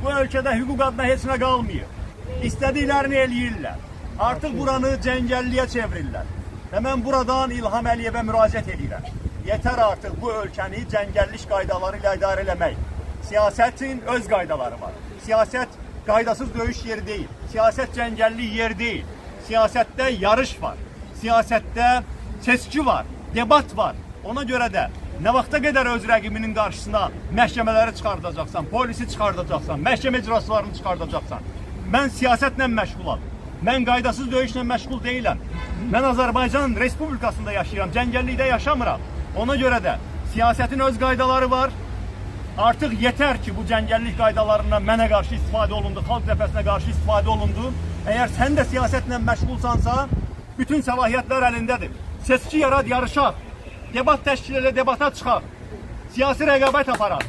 Bu ölkədə hüquq adına heç nə qalmıyor. İstədiklərini eləyirlər. Artıq buranı cəngəlliyə çevirirlər. Və mən buradan İlham Əliyevə müraciət edirəm. Yetər artıq bu ölkəni cəngəllik qaydaları ilə idarə eləmək. Siyasətin öz qaydaları var. Siyasət qaydasız döyüş yeri deyil. Siyasət cəngəllik yer deyil. Siyasətdə yarış var. Siyasətdə seçki var, debat var. Ona görə də nə vaxta qədər öz rəqibinin qarşısına məhkəmələri çıxardacaqsan, polisi çıxardacaqsan, məhkəmə icraçılarını çıxardacaqsan. Mən siyasətlə məşğulam. Mən qaydasız döyüşlə məşğul deyiləm. Mən Azərbaycan Respublikasında yaşayıram, cəngəllikdə yaşamıram. Ona görə də siyasətin öz qaydaları var. Artıq yetər ki, bu cəngəllik qaydalarından mənə qarşı istifadə olundu, xalq cəbhəsinə qarşı istifadə olundu. Əgər sən də siyasətlə məşğulsansa, bütün səlahiyyətlər əlindədir. Seçki yarad, yarışaq. Debat təşkil elə, debata çıxaq. Siyasi rəqabət aparaq.